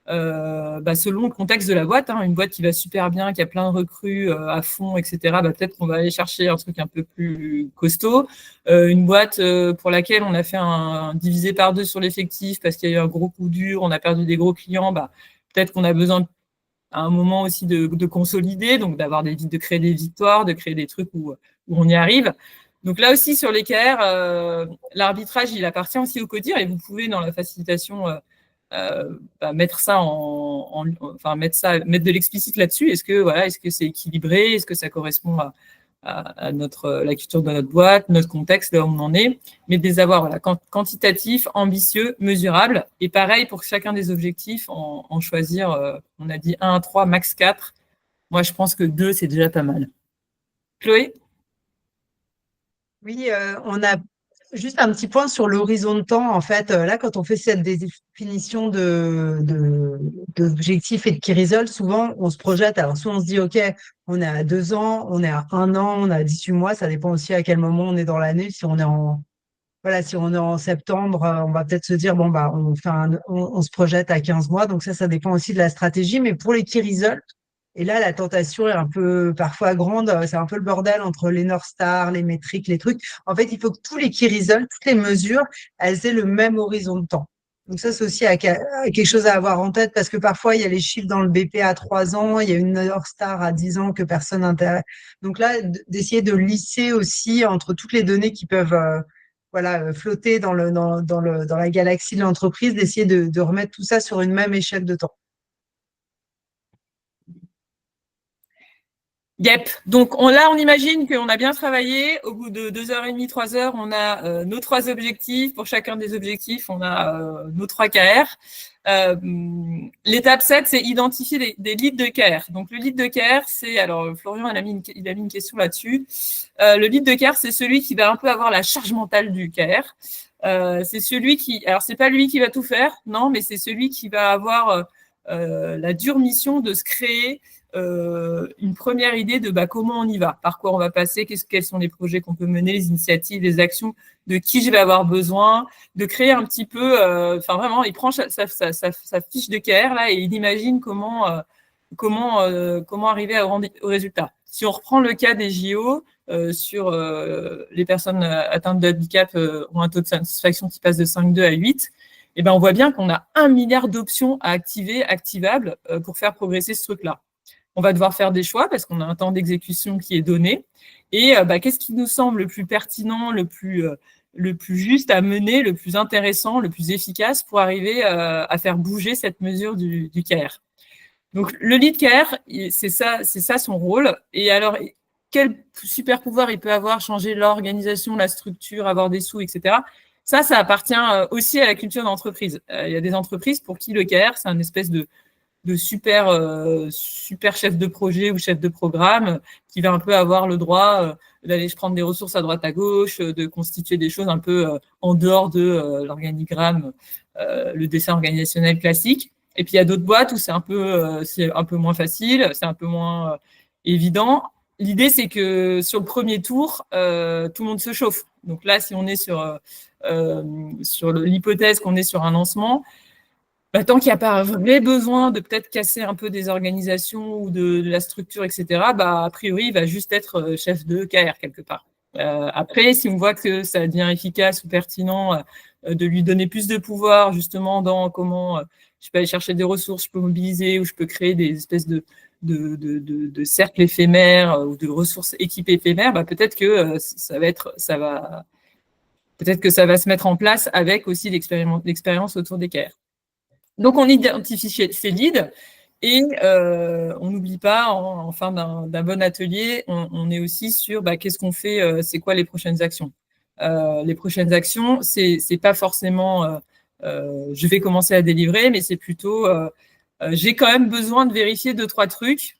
le contexte de la boîte. Hein, une boîte qui va super bien, qui a plein de recrues à fond, etc., peut-être qu'on va aller chercher un truc un peu plus costaud. Une boîte pour laquelle on a fait un divisé par 2 sur l'effectif parce qu'il y a eu un gros coup dur, on a perdu des gros clients, peut-être qu'on a besoin à un moment aussi de consolider, donc de créer des victoires, de créer des trucs où on y arrive. Donc là aussi, sur les KR, l'arbitrage, il appartient aussi au codir et vous pouvez, dans la facilitation, mettre mettre de l'explicite là-dessus. Est-ce que c'est équilibré? Est-ce que ça correspond à la culture de notre boîte, notre contexte, là où on en est? Mais de les avoir quantitatifs, ambitieux, mesurables. Et pareil pour chacun des objectifs, en choisir, on a dit 1 à 3, max 4. Moi, je pense que 2, c'est déjà pas mal. Chloé? Oui, on a juste un petit point sur l'horizon de temps. En fait, là, quand on fait cette définition d'objectifs et de key results, souvent, on se projette. Alors, soit on se dit, OK, on est à 2 ans, on est à 1 an, on est à 18 mois. Ça dépend aussi à quel moment on est dans l'année. Si on est en septembre, on va peut-être se dire, on se projette à 15 mois. Donc ça dépend aussi de la stratégie. Mais pour les key results, et là, la tentation est un peu parfois grande. C'est un peu le bordel entre les North Stars, les métriques, les trucs. En fait, il faut que tous les key results, toutes les mesures, elles aient le même horizon de temps. Donc ça, c'est aussi quelque chose à avoir en tête parce que parfois, il y a les chiffres dans le BP à 3 ans, il y a une North Star à 10 ans que personne n'intéresse. Donc là, d'essayer de lisser aussi entre toutes les données qui peuvent flotter dans la galaxie de l'entreprise, d'essayer de remettre tout ça sur une même échelle de temps. Yep. Donc là, on imagine qu'on a bien travaillé. Au bout de 2h30, 3 heures, on a nos 3 objectifs. Pour chacun des objectifs, on a nos 3 KR. L'étape 7, c'est identifier des leads de KR. Donc le lead de KR, c'est, alors Florian, il a mis une question là-dessus. Le lead de KR, c'est celui qui va un peu avoir la charge mentale du KR. C'est celui alors c'est pas lui qui va tout faire, non, mais c'est celui qui va avoir la dure mission de se créer une première idée de comment on y va, par quoi on va passer, quels sont les projets qu'on peut mener, les initiatives, les actions, de qui je vais avoir besoin, de créer un petit peu, vraiment, il prend sa fiche de KR là et il imagine comment arriver au résultat. Si on reprend le cas des JO, sur les personnes atteintes de handicap ont un taux de satisfaction qui passe de 5,2 à 8, et on voit bien qu'on a 1 milliard d'options à activables pour faire progresser ce truc-là. On va devoir faire des choix parce qu'on a un temps d'exécution qui est donné. Et qu'est-ce qui nous semble le plus pertinent, le plus juste à mener, le plus intéressant, le plus efficace pour arriver à faire bouger cette mesure du KR. Donc, le lead KR, c'est ça son rôle. Et alors, quel super pouvoir il peut avoir, changer l'organisation, la structure, avoir des sous, etc. Ça appartient aussi à la culture d'entreprise. Il y a des entreprises pour qui le KR, c'est un espèce de super chef de projet ou chef de programme qui va un peu avoir le droit d'aller prendre des ressources à droite à gauche, de constituer des choses un peu en dehors de l'organigramme, le dessin organisationnel classique. Et puis il y a d'autres boîtes où c'est un peu moins facile, c'est un peu moins évident. L'idée, c'est que sur le premier tour, tout le monde se chauffe. Donc là, si on est sur l'hypothèse qu'on est sur un lancement, Tant qu'il n'y a pas un vrai besoin de peut-être casser un peu des organisations ou de la structure, etc., a priori, il va juste être chef de KR quelque part. Après, si on voit que ça devient efficace ou pertinent de lui donner plus de pouvoir justement dans comment je peux aller chercher des ressources, je peux mobiliser ou je peux créer des espèces de cercles éphémères ou de ressources équipées éphémères, peut-être que peut-être que ça va se mettre en place avec aussi l'expérience autour des KR. Donc, on identifie ces leads et on n'oublie pas, en fin d'un bon atelier, on est aussi sur qu'est-ce qu'on fait, c'est quoi les prochaines actions. Les prochaines actions, c'est pas forcément je vais commencer à délivrer, mais c'est plutôt j'ai quand même besoin de vérifier 2-3 trucs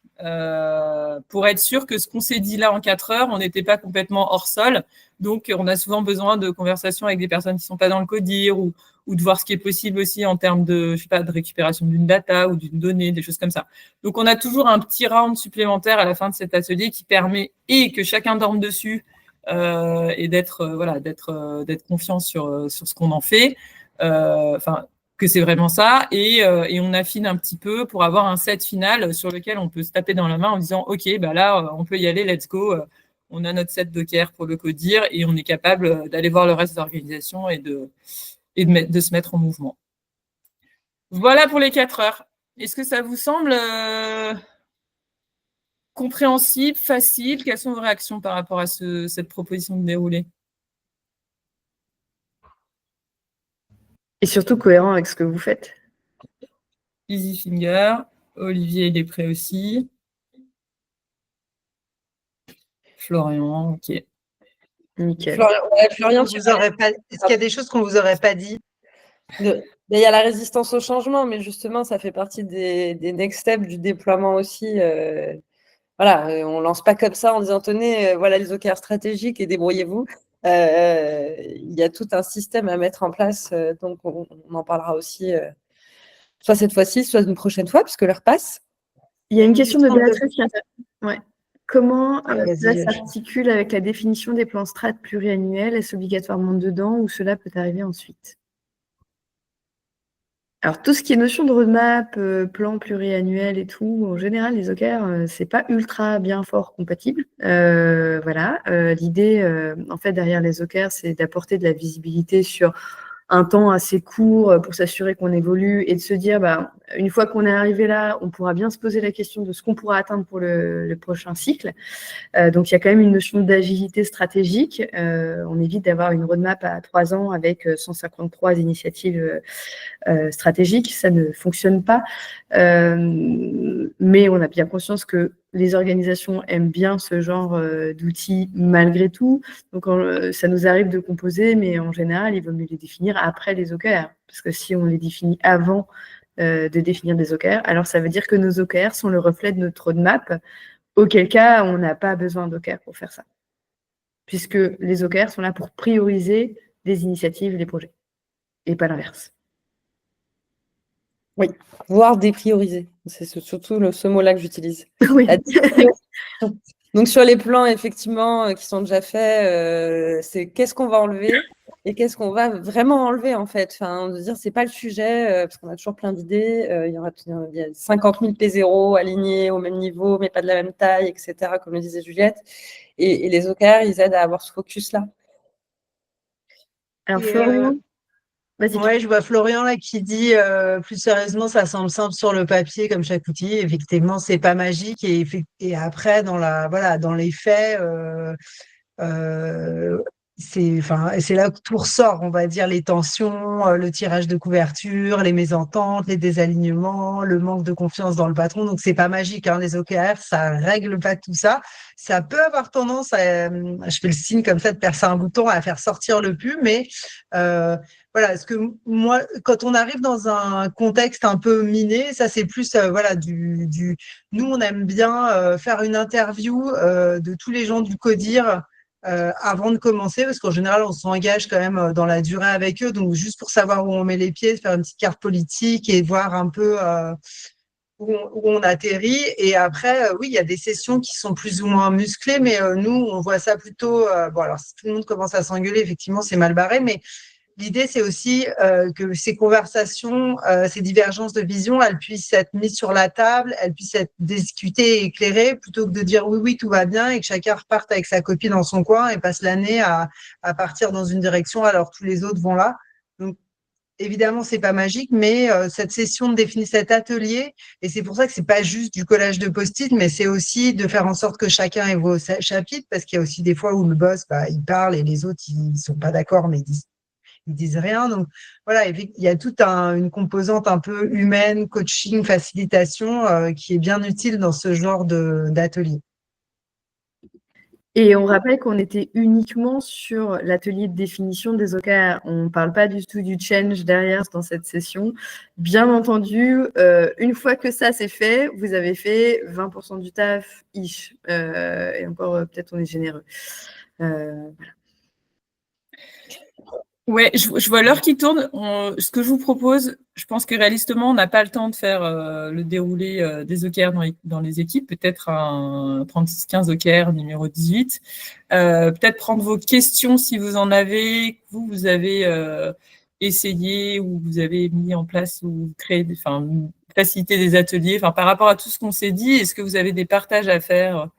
pour être sûr que ce qu'on s'est dit là en 4 heures, on n'était pas complètement hors sol. Donc, on a souvent besoin de conversations avec des personnes qui ne sont pas dans le CODIR ou de voir ce qui est possible aussi en termes de, je sais pas, de récupération d'une data ou d'une donnée, des choses comme ça. Donc, on a toujours un petit round supplémentaire à la fin de cet atelier qui permet et que chacun dorme dessus et d'être confiant sur ce qu'on en fait. Que c'est vraiment ça, et on affine un petit peu pour avoir un set final sur lequel on peut se taper dans la main en disant « Ok, là, on peut y aller, let's go, on a notre set Docker pour le codir, et on est capable d'aller voir le reste de l'organisation et de se mettre en mouvement. » Voilà pour les 4 heures. Est-ce que ça vous semble compréhensible, facile? Quelles sont vos réactions par rapport à cette proposition de déroulé? Et surtout cohérent avec ce que vous faites. Easy Finger, Olivier, il est prêt aussi. Florian, ok. Nickel. Florian, est-ce qu'il y a des choses qu'on ne vous aurait pas dit? Il y a la résistance au changement, mais justement, ça fait partie des next steps du déploiement aussi. Voilà, on ne lance pas comme ça en disant tenez, voilà les OKR stratégiques et débrouillez-vous. Il y a tout un système à mettre en place, donc on en parlera aussi, soit cette fois-ci, soit une prochaine fois, puisque l'heure passe. Il y a une question de Béatrice qui intéresse. Ouais. Comment cela s'articule avec la définition des plans strat pluriannuels? Est-ce obligatoirement dedans ou cela peut arriver ensuite? Alors, tout ce qui est notion de roadmap, plan pluriannuel et tout, en général, les OKR, c'est pas ultra bien fort compatible. Voilà. L'idée, en fait, derrière les OKR, c'est d'apporter de la visibilité sur un temps assez court pour s'assurer qu'on évolue et de se dire, une fois qu'on est arrivé là, on pourra bien se poser la question de ce qu'on pourra atteindre pour le prochain cycle. Donc, il y a quand même une notion d'agilité stratégique. On évite d'avoir une roadmap à 3 ans avec 153 initiatives stratégiques. Ça ne fonctionne pas. Mais on a bien conscience que les organisations aiment bien ce genre d'outils malgré tout. Donc, ça nous arrive de composer, mais en général, il vaut mieux les définir après les OKR. Parce que si on les définit avant de définir des OKR, alors ça veut dire que nos OKR sont le reflet de notre roadmap, auquel cas, on n'a pas besoin d'OKR pour faire ça. Puisque les OKR sont là pour prioriser des initiatives, les projets, et pas l'inverse. Oui, voire déprioriser. C'est surtout ce mot-là que j'utilise. Oui. Donc, sur les plans, effectivement, qui sont déjà faits, c'est qu'est-ce qu'on va enlever et qu'est-ce qu'on va vraiment enlever, en fait. Enfin, de dire, c'est pas le sujet, parce qu'on a toujours plein d'idées. Il y a 50 000 P0 alignés au même niveau, mais pas de la même taille, etc., comme le disait Juliette. Et les OKR, ils aident à avoir ce focus-là. Alors, Florian, ouais, je vois Florian là qui dit plus sérieusement, ça semble simple sur le papier comme chaque outil. Effectivement, c'est pas magique et après dans les faits, c'est là que tout ressort, on va dire les tensions, le tirage de couverture, les mésententes, les désalignements, le manque de confiance dans le patron. Donc c'est pas magique, hein, les OKR, ça règle pas tout ça. Ça peut avoir tendance je fais le signe comme ça de percer un bouton à faire sortir le pu, mais voilà, parce que moi, quand on arrive dans un contexte un peu miné, ça c'est plus nous on aime bien faire une interview de tous les gens du CODIR avant de commencer, parce qu'en général on s'engage quand même dans la durée avec eux, donc juste pour savoir où on met les pieds, faire une petite carte politique et voir un peu où on atterrit. Et après, oui, il y a des sessions qui sont plus ou moins musclées, mais nous on voit ça plutôt, bon alors si tout le monde commence à s'engueuler, effectivement c'est mal barré, mais l'idée, c'est aussi que ces conversations, ces divergences de vision, elles puissent être mises sur la table, elles puissent être discutées et éclairées, plutôt que de dire oui, oui, tout va bien et que chacun reparte avec sa copie dans son coin et passe l'année à partir dans une direction alors tous les autres vont là. Donc, évidemment, c'est pas magique, mais cette session définit cet atelier, et c'est pour ça que c'est pas juste du collage de post-it, mais c'est aussi de faire en sorte que chacun ait vos chapitres, parce qu'il y a aussi des fois où le boss, il parle et les autres, ils sont pas d'accord, mais ils disent rien. Donc voilà, il y a toute une composante un peu humaine, coaching, facilitation, qui est bien utile dans ce genre d'atelier. Et on rappelle qu'on était uniquement sur l'atelier de définition des OKR. On ne parle pas du tout du change derrière dans cette session. Bien entendu, une fois que ça c'est fait, vous avez fait 20% du taf, ish. Et encore, peut-être on est généreux. Voilà. Ouais, je vois l'heure qui tourne. Ce que je vous propose, je pense que réalistement, on n'a pas le temps de faire le déroulé des OKR dans les équipes. Peut-être un 36-15 OKR numéro 18. Peut-être prendre vos questions si vous en avez, que vous avez essayé ou vous avez mis en place ou créé, facilité des ateliers. Par rapport à tout ce qu'on s'est dit, est-ce que vous avez des partages à faire